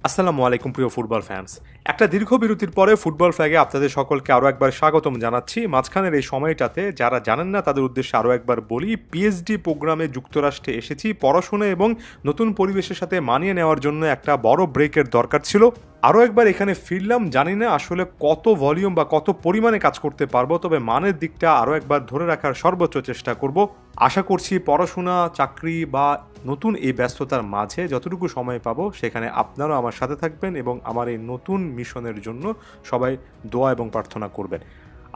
আসসালামু আলাইকুম প্রিয় ফুটবল ফ্যান্স। একটা দীর্ঘ বিরতির পরে ফুটবল ফ্ল্যাগে আপনাদের সকলকে আরও একবার স্বাগতম জানাচ্ছি। মাঝখানের এই সময়টাতে যারা জানেন না তাদের উদ্দেশ্যে আরও একবার বলি, পিএইচডি প্রোগ্রামে যুক্তরাষ্ট্রে এসেছি পড়াশোনা এবং নতুন পরিবেশের সাথে মানিয়ে নেওয়ার জন্য একটা বড় ব্রেকের দরকার ছিল। আরও একবার এখানে ফিরলাম, জানি না আসলে কত ভলিউম বা কত পরিমাণে কাজ করতে পারবো, তবে মানের দিকটা আরও একবার ধরে রাখার সর্বোচ্চ চেষ্টা করব। আশা করছি পড়াশোনা, চাকরি বা নতুন এই ব্যস্ততার মাঝে যতটুকু সময় পাবো সেখানে আপনারাও আমার সাথে থাকবেন এবং আমার এই নতুন মিশনের জন্য সবাই দোয়া এবং প্রার্থনা করবেন।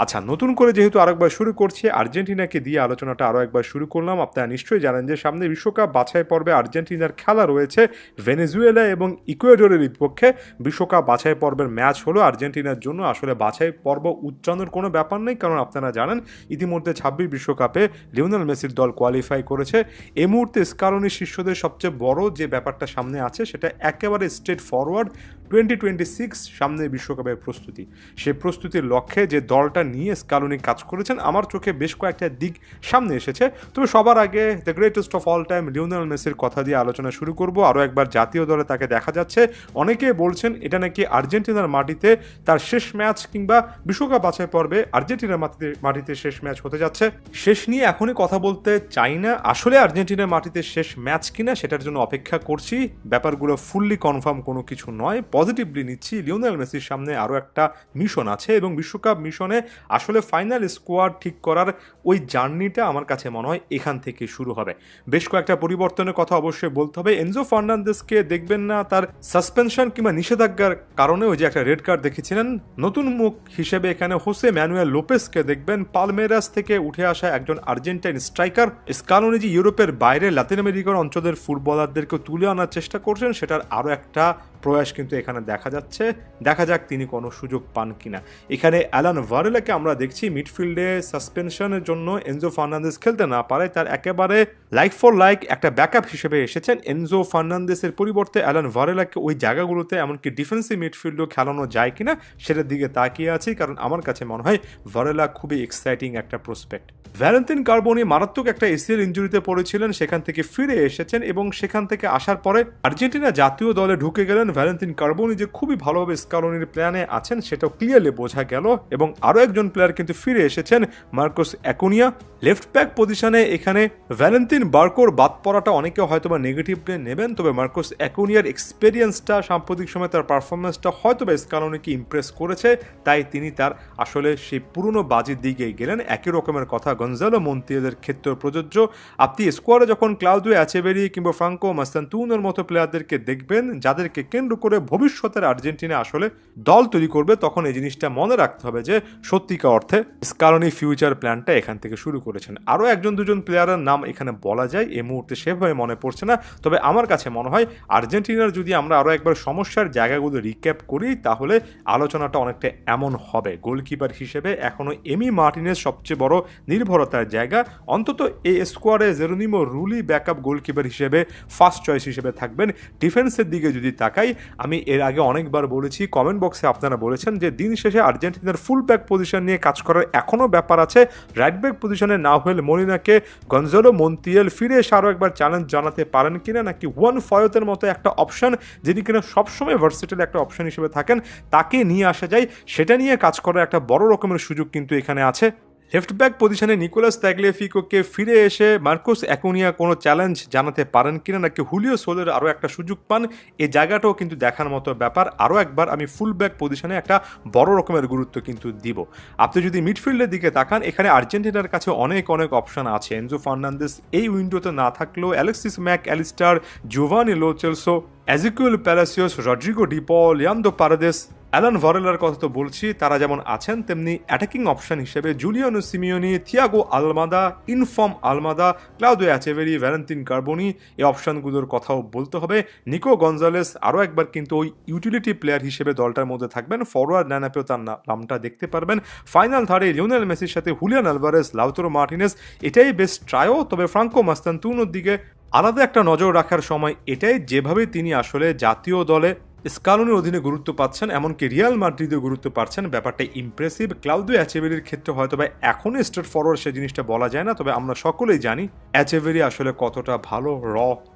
আচ্ছা, নতুন করে যেহেতু আরেকবার শুরু করছি, আর্জেন্টিনাকে দিয়ে আলোচনাটা আরও একবার শুরু করলাম। আপনারা নিশ্চয়ই জানেন যে সামনে বিশ্বকাপ বাছাই পর্বে আর্জেন্টিনার খেলা রয়েছে ভেনেজুয়েলা এবং ইকুয়েডরের বিপক্ষে। বিশ্বকাপ বাছাই পর্বের ম্যাচ হলো আর্জেন্টিনার জন্য আসলে বাছাই পর্ব উচ্চারণের কোনো ব্যাপার নেই, কারণ আপনারা জানেন ইতিমধ্যে 26 বিশ্বকাপে লিওনেল মেসির দল কোয়ালিফাই করেছে। এই মুহূর্তে স্কালোনি শিষ্যদের সবচেয়ে বড় যে ব্যাপারটা সামনে আছে সেটা একেবারে স্ট্রেট ফরওয়ার্ড 2026 সামনে বিশ্বকাপের প্রস্তুতি। সেই প্রস্তুতির লক্ষ্যে যে দলটা নিয়ে স্কালোনি কাজ করেছেন, আমার চোখে বেশ কয়েকটা দিক সামনে এসেছে। তবে সবার আগে the greatest of all time Lionel মেসির কথা দিয়ে আলোচনা শুরু করব। আরও একবার জাতীয় দলে তাকে দেখা যাচ্ছে। অনেকে বলছেন এটা নাকি আর্জেন্টিনার মাটিতে তার শেষ ম্যাচ, কিংবা বিশ্বকাপ বাছাই পর্বে আর্জেন্টিনার মাটিতে শেষ ম্যাচ হতে যাচ্ছে। শেষ নিয়ে এখনই কথা বলতে চাই না, আসলে আর্জেন্টিনার মাটিতে শেষ ম্যাচ কিনা সেটার জন্য অপেক্ষা করছি। ব্যাপারগুলো ফুললি কনফার্ম কোনো কিছু নয়, পজিটিভলি নিচ্ছি। লিওনেল মেসির সামনে আরও একটা মিশন আছে এবং বিশ্বকাপ মিশনে আসলে ফাইনাল স্কোয়াড ঠিক করার ওই জার্নিটা আমার কাছে মনে হয় এখান থেকে শুরু হবে। বেশ কয়েকটা পরিবর্তনের কথা অবশ্যই বলতে হবে। এনজো ফার্নান্দেসকে দেখবেন না তার সাসপেনশন কিংবা নিষেধাজ্ঞার কারণে ওই যে একটা রেড কার্ড দেখেছিলেন। নতুন মুখ হিসেবে এখানে হোসে ম্যানুয়েল লোপেসকে দেখবেন, পালমেরাস থেকে উঠে আসা একজন আর্জেন্টাইন স্ট্রাইকার। স্কালোনি যে ইউরোপের বাইরে লাতিন আমেরিকার অঞ্চলের ফুটবলারদেরকে তুলে আনার চেষ্টা করছেন, সেটার আরও একটা প্রয়াস কিন্তু এখানে দেখা যাচ্ছে। দেখা যাক তিনি কোনো সুযোগ পান কিনা। এখানে অ্যালান ভারেলাকে আমরা দেখছি মিডফিল্ডে সাসপেনশনের জন্য এনজো ফার্নান্দেস খেলতে না পারে তার একেবারে লাইক ফর লাইক একটা ব্যাকআপ হিসেবে এসেছেন। এনজো ফার্নান্দেসের পরিবর্তে অ্যালান ভারেলাকে ওই জায়গাগুলোতে এমনকি ডিফেন্সিভ মিডফিল্ডও খেলানো যায় কিনা সেটার দিকে তাকিয়ে আছি, কারণ আমার কাছে মনে হয় ভারেলা খুবই এক্সাইটিং একটা প্রসপেক্ট। ভ্যালেন্তিন কার্বোনি মারাত্মক একটা এসিএল ইনজুরিতে পড়েছিলেন, সেখান থেকে ফিরে এসেছেন এবং সেখান থেকে আসার পরে আর্জেন্টিনা জাতীয় দলে ঢুকে গেলেন। ভ্যালেন্তিন কার্বোনি যে খুবই ভালোভাবে স্কালোনির প্ল্যানে আছেন সেটাও ক্লিয়ারলি বোঝা গেল। এবং আরও একজন প্লেয়ার কিন্তু ফিরে এসেছেন, মার্কোস অ্যাকুনিয়া। লেফট ব্যাক পজিশনে এখানে ভ্যালেন্তিন বার্কোর বাদ পড়াটা অনেকে হয়তোবা নেগেটিভলি নেবেন, তবে মার্কোস অ্যাকুনিয়ার এক্সপেরিয়েন্সটা, সাম্প্রতিক সময় তার পারফরমেন্সটা হয়তোবা স্কালোনিকে ইমপ্রেস করেছে, তাই তিনি তার আসলে সেই পুরনো বাজির দিকে গেলেন। একই রকমের কথা গঞ্জালো মন্তিয়েলের ক্ষেত্রে প্রযোজ্য। আপনি স্কোয়াডে যখন ক্লাউদিও অ্যাচেভেরি কিংবা ফ্রাঙ্কো মাস্তান্তুনোর মতো প্লেয়ারদেরকে দেখবেন যাদেরকে কেন্দ্র করে ভবিষ্যতের আর্জেন্টিনা আসলে দল তৈরি করবে, তখন এই জিনিসটা মনে রাখতে হবে যে সত্যিকার অর্থে স্কালোনি ফিউচার প্ল্যানটা এখান থেকে শুরু করেছেন। আরও একজন দুজন প্লেয়ারের নাম এখানে বলা যায়, এই মুহূর্তে সেভাবে মনে পড়ছে না। তবে আমার কাছে মনে হয় আর্জেন্টিনার যদি আমরা আরও একবার সমস্যার জায়গাগুলো রিক্যাপ করি তাহলে আলোচনাটা অনেকটা এমন হবে। গোলকিপার হিসেবে এখনও এমি মার্টিনেজ সবচেয়ে বড় নির্ভরতার জায়গা। অন্তত এই স্কোয়াডে জেরোনিমো রুলি ব্যাকআপ গোলকিপার হিসেবে ফার্স্ট চয়েস হিসেবে থাকবেন। ডিফেন্সের দিকে যদি তাকাই, আমি এর আগে অনেকবার বলেছি, কমেন্ট বক্সে আপনারা বলেছেন যে দিন শেষে আর্জেন্টিনার ফুল ব্যাক পজিশন নিয়ে কাজ করার এখনও ব্যাপার আছে। রাইট ব্যাক পজিশনে নাহুয়েল মলিনাকে গঞ্জালো মন্তিয়েল ফিরে এসে আরও একবার চ্যালেঞ্জ জানাতে পারেন কিনা, নাকি ওয়ান ফয়তের মতো একটা অপশন যিনি কিনা সবসময় ভার্সেটাইল একটা অপশন হিসেবে থাকেন তাকে নিয়ে আসা যায়, সেটা নিয়ে কাজ করার একটা বড় রকমের সুযোগ কিন্তু এখানে আছে। লেফট ব্যাক পজিশনে নিকোলাস তাগলিয়াফিকোকে ফিরে এসে মার্কোস অ্যাকুনিয়া কোনো চ্যালেঞ্জ জানাতে পারেন কিনা, নাকি হুলিও সোলের আরও একটা সুযোগ পান, এই জায়গাটাও কিন্তু দেখার মতো ব্যাপার। আরও একবার আমি ফুল ব্যাক পজিশনে একটা বড় রকমের গুরুত্ব কিন্তু দিব। আপনি যদি মিডফিল্ডের দিকে তাকান, এখানে আর্জেন্টিনার কাছে অনেক অপশন আছে। এনজো ফার্নান্দেস এই উইন্ডোতে না থাকলেও Alexis Mac Allister, Giovani Lo Celso, Exequiel Palacios, Rodrigo De Paul, Leandro Paredes, Alan ভারেলার কথা তো বলছি, তারা যেমন আছেন তেমনি অ্যাটাকিং অপশন হিসেবে Giuliano Simeone, Thiago Almada, in form Almada, Claudio Echeverri, Valentin Carboni, এই অপশনগুলোর কথাও বলতে হবে। নিকো গঞ্জালেস আরও একবার কিন্তু ওই ইউটিলিটি প্লেয়ার হিসেবে দলটার মধ্যে থাকবেন। ফরওয়ার্ড লাইনআপেও তার নামটা দেখতে পারবেন। ফাইনাল থার্ডে লিওনেল মেসির সাথে হুলিয়ান আলভারেস, লাউতারো মার্টিনেজ, এটাই বেস্ট ট্রায়ো। তবে ফ্রাঙ্কো মাস্তান্তুনোর দিকে আলাদা একটা নজর রাখার সময় এটাই, যেভাবে তিনি আসলে জাতীয় দলে স্কালোনির অধীনে গুরুত্ব পাচ্ছেন, এমনকি রিয়াল মাদ্রিদেও গুরুত্ব পাচ্ছেন, ব্যাপারটা ইমপ্রেসিভ। ক্লাউদিও অ্যাচেভেরির ক্ষেত্রে হয়তো বা এখনই স্ট্রেট ফরওয়ার্ড সে জিনিসটা বলা যায় না, তবে আমরা সকলেই জানি অ্যাচেভেরি আসলে কতটা ভালো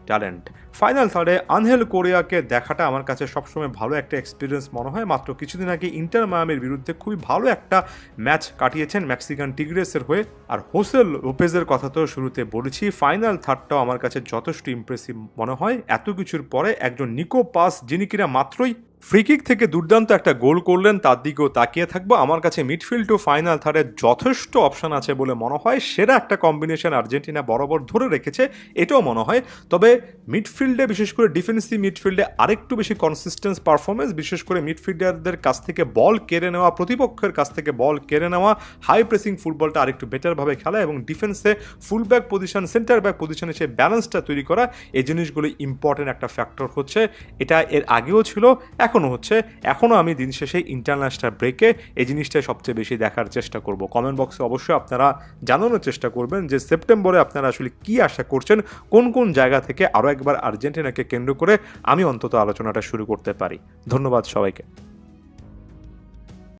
ট্যালেন্ট। ফাইনাল থার্ডে আনহেল কোরিয়াকে দেখাটা আমার কাছে সবসময় ভালো একটা এক্সপিরিয়েন্স মনে হয়। মাত্র কিছুদিন আগে ইন্টার মায়ামির বিরুদ্ধে খুবই ভালো একটা ম্যাচ কাটিয়েছেন মেক্সিকান টিগ্রেসের হয়ে। আর হোসেল লোপেজের কথা তো শুরুতে বলেছি, ফাইনাল থার্ডটাও আমার কাছে যথেষ্ট ইমপ্রেসিভ মনে হয়। এত কিছুর পরে একজন নিকো পাস, যিনি কিনা মাত্রই ফ্রিকিক থেকে দুর্দান্ত একটা গোল করলেন, তার দিকেও তাকিয়ে থাকবো। আমার কাছে মিডফিল্ড টু ফাইনাল থার্ডে যথেষ্ট অপশন আছে বলে মনে হয়। সেরা একটা কম্বিনেশন আর্জেন্টিনা বরাবর ধরে রেখেছে, এটাও মনে হয়। তবে মিডফিল্ডে, বিশেষ করে ডিফেন্সিভ মিডফিল্ডে আরেকটু বেশি কনসিস্টেন্স পারফরমেন্স, বিশেষ করে মিডফিল্ডারদের কাছ থেকে বল কেড়ে নেওয়া, প্রতিপক্ষের কাছ থেকে বল কেড়ে নেওয়া, হাই প্রেসিং ফুটবলটা আরেকটু বেটারভাবে খেলা এবং ডিফেন্সে full back position, centre back পজিশনে সেই ব্যালেন্সটা তৈরি করা, এই জিনিসগুলো ইম্পর্টেন্ট একটা ফ্যাক্টর হচ্ছে। এটা এর আগেও ছিল, এখনও হচ্ছে। এখনও আমি দিন শেষে ইন্টারন্যাশনাল ব্রেকে এই জিনিসটাই সবচেয়ে বেশি দেখার চেষ্টা করব। কমেন্ট বক্সে অবশ্যই আপনারা জানানোর চেষ্টা করবেন যে সেপ্টেম্বরে আপনারা আসলে কী আশা করছেন, কোন কোন জায়গা থেকে আরও একবার আর্জেন্টিনাকে কেন্দ্র করে আমি অন্তত আলোচনাটা শুরু করতে পারি। ধন্যবাদ সবাইকে।